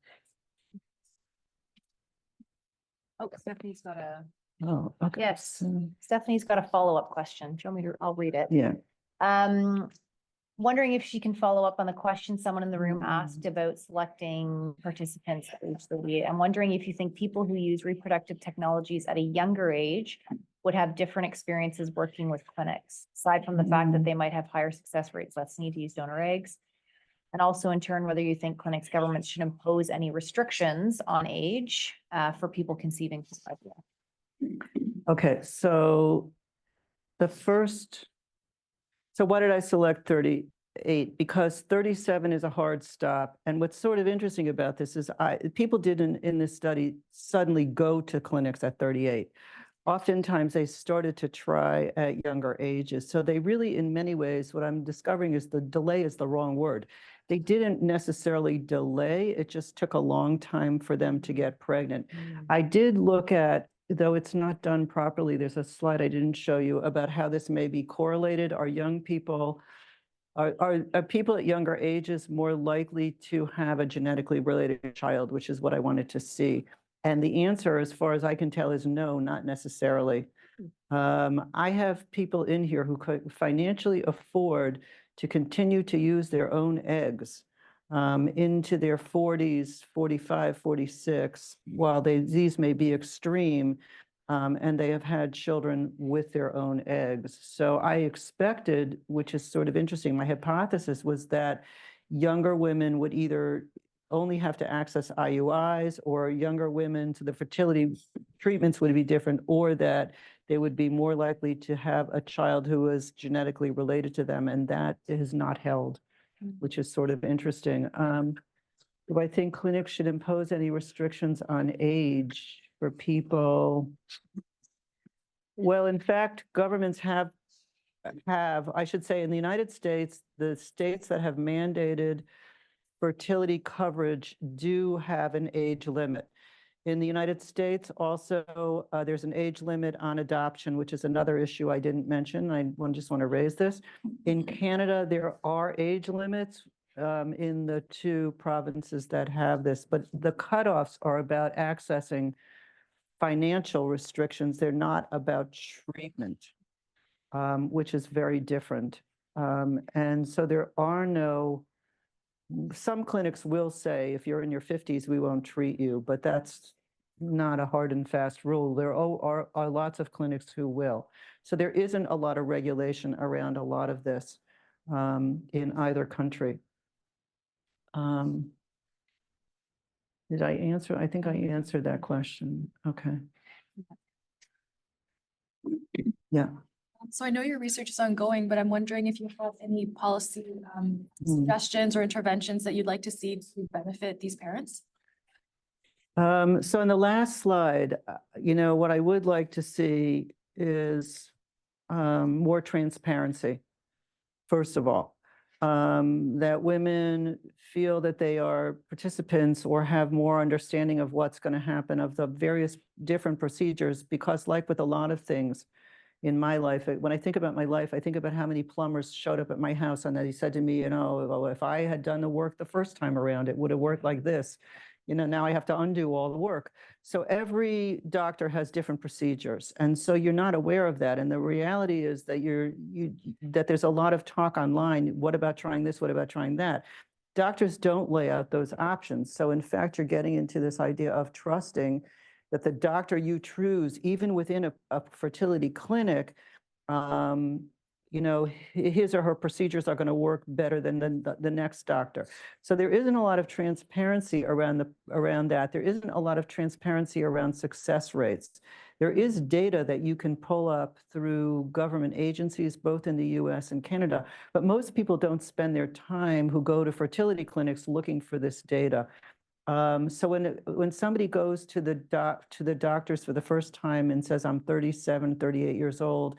Oh, Stephanie's got a, Oh, okay. yes, Stephanie's got a follow-up question. Show me her, I'll read it. Yeah. Wondering if she can follow up on the question someone in the room asked about selecting participants at age 38. I'm wondering if you think people who use reproductive technologies at a younger age would have different experiences working with clinics, aside from the fact that they might have higher success rates, less need to use donor eggs. And also in turn, whether you think clinics, governments should impose any restrictions on age for people conceiving from IVF. Okay, so why did I select 38? Because 37 is a hard stop. And what's sort of interesting about this is people didn't in this study suddenly go to clinics at 38. Oftentimes they started to try at younger ages. So they really, in many ways, what I'm discovering is the delay is the wrong word. They didn't necessarily delay. It just took a long time for them to get pregnant. I did look at, though it's not done properly, there's a slide I didn't show you about how this may be correlated. Are young people, are people at younger ages more likely to have a genetically related child, which is what I wanted to see. And the answer, as far as I can tell, is no, not necessarily. I have people in here who could financially afford to continue to use their own eggs into their 40s, 45, 46, while these may be extreme, and they have had children with their own eggs. So I expected, which is sort of interesting, my hypothesis was that younger women would either only have to access IUIs, or younger women, so the fertility treatments would be different, or that they would be more likely to have a child who is genetically related to them, and that is not held, which is sort of interesting. Do I think clinics should impose any restrictions on age for people? Well, in fact, governments have, I should say, in the United States, the states that have mandated fertility coverage do have an age limit. In the United States, also, there's an age limit on adoption, which is another issue I didn't mention. I just want to raise this. In Canada, there are age limits in the 2 provinces that have this, but the cutoffs are about accessing financial restrictions. They're not about treatment, which is very different. And so there are no, some clinics will say, if you're in your 50s, we won't treat you, but that's not a hard and fast rule. There are lots of clinics who will. So there isn't a lot of regulation around a lot of this in either country. Did I answer? I think I answered that question. Okay. Yeah. So I know your research is ongoing, but I'm wondering if you have any policy suggestions or interventions that you'd like to see to benefit these parents? So in the last slide, what I would like to see is more transparency, first of all. That women feel that they are participants or have more understanding of what's going to happen, of the various different procedures, because like with a lot of things in my life, when I think about my life, I think about how many plumbers showed up at my house and that he said to me, well, if I had done the work the first time around, it would have worked like this. Now I have to undo all the work. So every doctor has different procedures. And so you're not aware of that. And the reality is that that there's a lot of talk online. What about trying this? What about trying that? Doctors don't lay out those options. So in fact, you're getting into this idea of trusting that the doctor you choose, even within a fertility clinic, his or her procedures are going to work better than the next doctor. So there isn't a lot of transparency around that. There isn't a lot of transparency around success rates. There is data that you can pull up through government agencies, both in the U.S. and Canada, but most people don't spend their time who go to fertility clinics looking for this data. So when somebody goes to the doctors for the first time and says, I'm 37, 38 years old,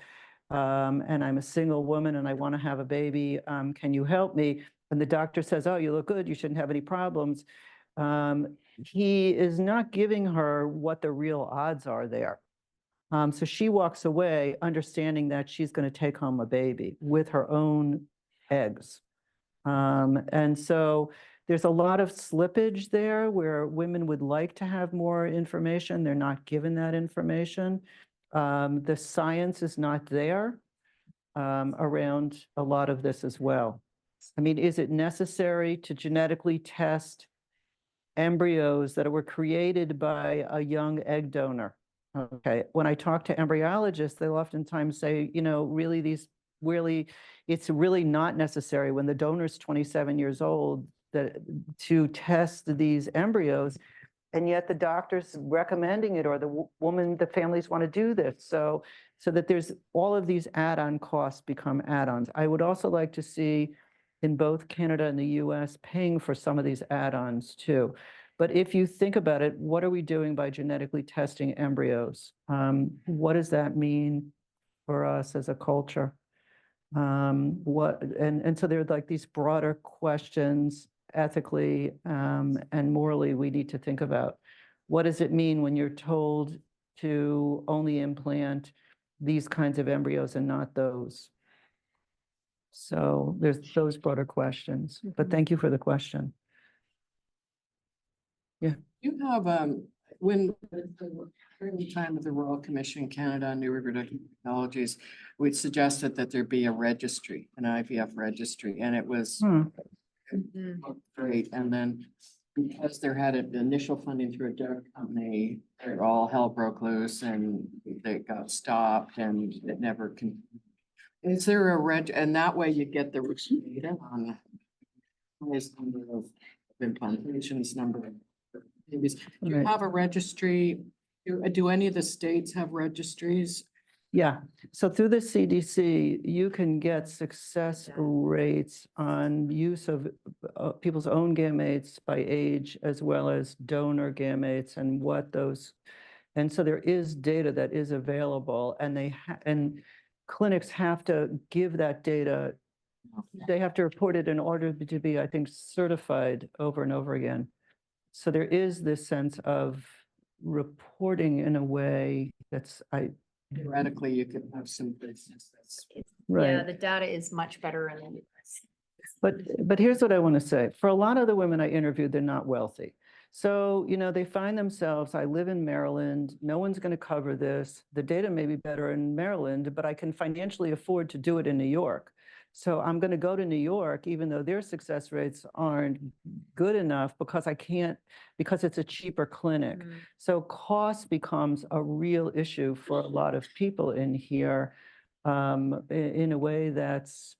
and I'm a single woman and I want to have a baby, can you help me? And the doctor says, oh, you look good, you shouldn't have any problems. He is not giving her what the real odds are there. So she walks away understanding that she's going to take home a baby with her own eggs. And so there's a lot of slippage there where women would like to have more information. They're not given that information. The science is not there around a lot of this as well. I mean, is it necessary to genetically test embryos that were created by a young egg donor? Okay, when I talk to embryologists, they'll oftentimes say, it's really not necessary when the donor's 27 years old to test these embryos. And yet the doctor's recommending it, or the families want to do this. So that there's all of these add-on costs become add-ons. I would also like to see in both Canada and the U.S. paying for some of these add-ons too. But if you think about it, what are we doing by genetically testing embryos? What does that mean for us as a culture? And so there are like these broader questions ethically and morally we need to think about. What does it mean when you're told to only implant these kinds of embryos and not those? So there's those broader questions, but thank you for the question. Yeah. You have, when, during the time of the Royal Commission, Canada and New Reproductive Technologies, we suggested that there be a registry, an IVF registry, and it was great. And then because there had an initial funding through a drug company, all hell broke loose and they got stopped and it never can. Is there a and that way you get the data on this number of implantations, number of babies. Do you Right. have a registry? Do any of the states have registries? Yeah, so through the CDC, you can get success rates on use of people's own gametes by age as well as donor gametes and what those, and so there is data that is available and and clinics have to give that data. They have to report it in order to be, I think, certified over and over again. So there is this sense of reporting in a way that's, Theoretically, you could have some business that's. Yeah, right. the data is much better in the US. But here's what I want to say. For a lot of the women I interviewed, they're not wealthy. So, you know, they find themselves, I live in Maryland, no one's going to cover this. The data may be better in Maryland, but I can financially afford to do it in New York. So I'm going to go to New York, even though their success rates aren't good enough because I can't, because it's a cheaper clinic. So cost becomes a real issue for a lot of people in here in a way that's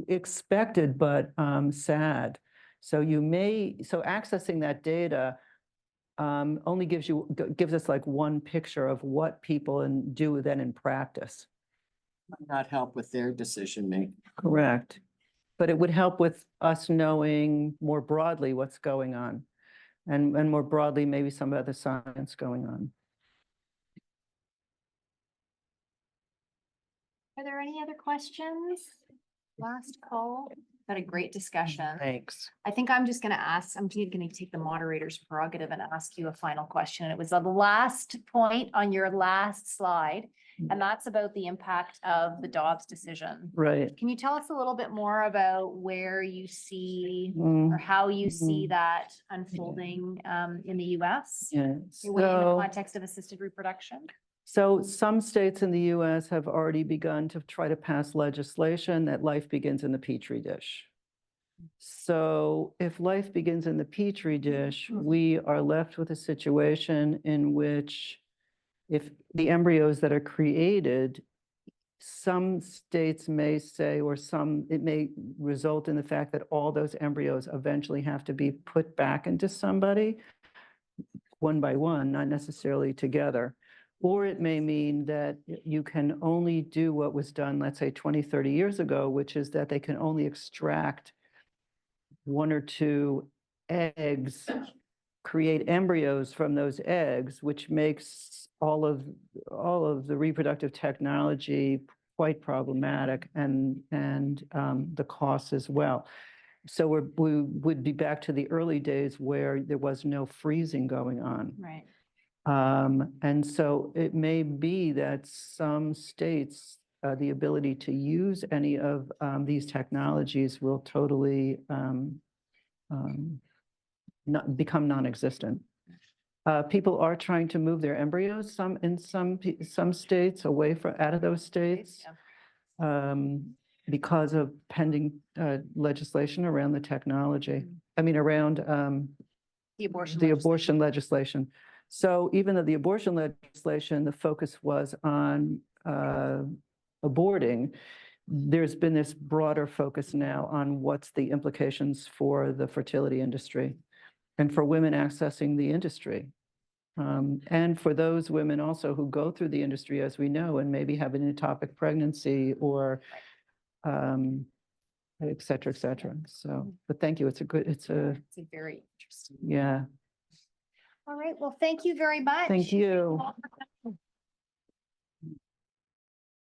expected, but sad. So so accessing that data only gives us like one picture of what people do then in practice. Not help with their decision making. Correct. But it would help with us knowing more broadly what's going on and more broadly, maybe some other science going on. Are there any other questions? Last call. Had a great discussion. Thanks. I think I'm just going to ask, I'm going to take the moderator's prerogative and ask you a final question. It was the last point on your last slide, and that's about the impact of the Dobbs decision. Right. Can you tell us a little bit more about where you see Mm, or how you see that unfolding in the US? yeah. In the context of assisted reproduction? So some states in the U.S. have already begun to try to pass legislation that life begins in the petri dish. So if life begins in the petri dish, we are left with a situation in which if the embryos that are created, some states may say, or it may result in the fact that all those embryos eventually have to be put back into somebody one by one, not necessarily together. Or it may mean that you can only do what was done, let's say 20, 30 years ago, which is that they can only extract one or two eggs, create embryos from those eggs, which makes all of the reproductive technology quite problematic and the costs as well. So we would be back to the early days where there was no freezing going on. Right. And so it may be that some states, the ability to use any of these technologies will totally not become non-existent. People are trying to move their embryos in some states away from out of those states because of pending legislation around the technology. I mean, around The abortion legislation. So even though the abortion legislation, the focus was on aborting, there's been this broader focus now on what's the implications for the fertility industry and for women accessing the industry. And for those women also who go through the industry, as we know, and maybe have an ectopic pregnancy or et cetera, et cetera. So, but thank you. It's a very interesting. yeah. All right. Well, thank you very much. Thank you. All for